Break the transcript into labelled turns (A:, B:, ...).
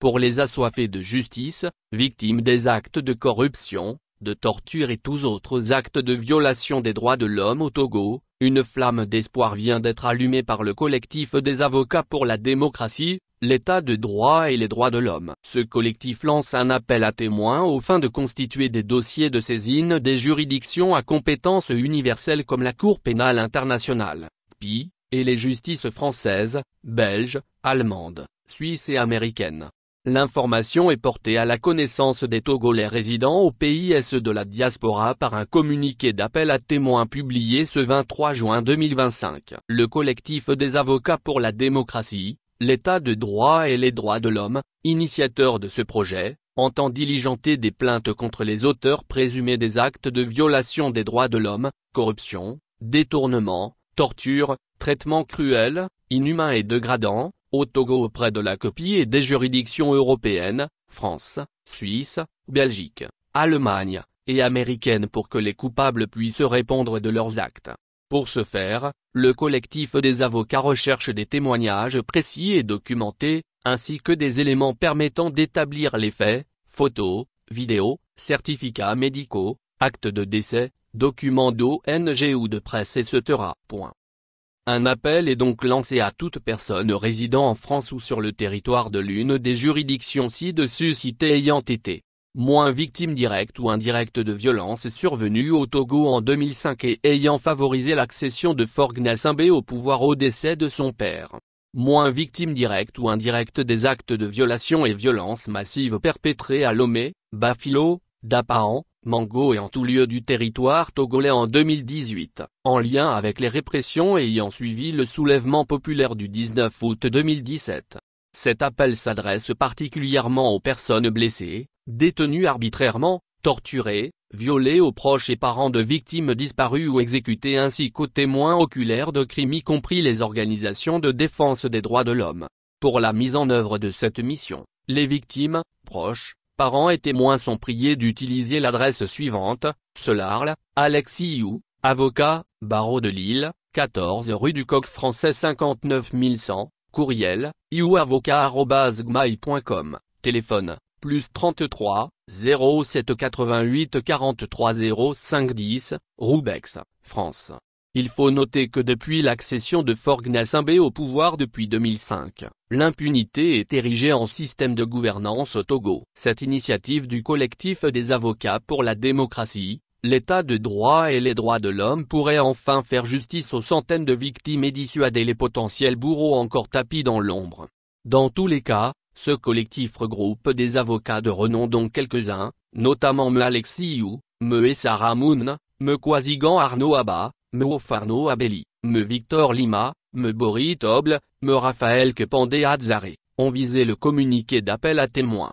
A: pour les assoiffés de justice, victimes des actes de corruption, de torture et tous autres actes de violation des droits de l'homme au Togo. Une flamme d'espoir vient d'être allumée par le collectif des avocats pour la démocratie, l'état de droit et les droits de l'homme. Ce collectif lance un appel à témoins aux fins de constituer des dossiers de saisine des juridictions à compétence universelle comme la Cour pénale internationale, PI, et les justices françaises, belges, allemandes, suisses et américaines. L'information est portée à la connaissance des Togolais résidant au pays et ceux de la diaspora par un communiqué d'appel à témoins publié ce 23 juin 2025. Le collectif des avocats pour la démocratie, l'état de droit et les droits de l'homme, initiateur de ce projet, entend diligenter des plaintes contre les auteurs présumés des actes de violation des droits de l'homme, corruption, détournement, torture, traitement cruel, inhumain et dégradant, au Togo auprès de la COPI et des juridictions européennes, France, Suisse, Belgique, Allemagne, et américaines pour que les coupables puissent répondre de leurs actes. Pour ce faire, le collectif des avocats recherche des témoignages précis et documentés, ainsi que des éléments permettant d'établir les faits, photos, vidéos, certificats médicaux, actes de décès, documents d'ONG ou de presse etc. Un appel est donc lancé à toute personne résidant en France ou sur le territoire de l'une des juridictions ci-dessus citées ayant été victime directe ou indirecte de violences survenues au Togo en 2005 et ayant favorisé l'accession de Faure Gnassingbé au pouvoir au décès de son père. Victime directe ou indirecte des actes de violation et violences massives perpétrés à Lomé, Bafilo, Dapahan, Mango et en tout lieu du territoire togolais en 2018, en lien avec les répressions ayant suivi le soulèvement populaire du 19 août 2017. Cet appel s'adresse particulièrement aux personnes blessées, détenues arbitrairement, torturées, violées aux proches et parents de victimes disparues ou exécutées ainsi qu'aux témoins oculaires de crimes y compris les organisations de défense des droits de l'homme. Pour la mise en œuvre de cette mission, les victimes, proches, parents et témoins sont priés d'utiliser l'adresse suivante, Solarle, Alexiou, avocat, barreau de Lille, 14 rue du Coq Français 59 100, courriel, iouavocat@gmail.com, téléphone, +33, 07 88 43 05 10, Roubaix, France. Il faut noter que depuis l'accession de Faure Gnassingbé au pouvoir depuis 2005, l'impunité est érigée en système de gouvernance au Togo. Cette initiative du collectif des avocats pour la démocratie, l'état de droit et les droits de l'homme pourrait enfin faire justice aux centaines de victimes et dissuader les potentiels bourreaux encore tapis dans l'ombre. Dans tous les cas, ce collectif regroupe des avocats de renom dont quelques-uns, notamment Alexiou, Essa Ramoun, Kwasigan Arnaud Abba, Ofarno Abeli, Victor Lima, Boris Toble, Raphaël Kepandé Adzaré, ont visé le communiqué d'appel à témoins.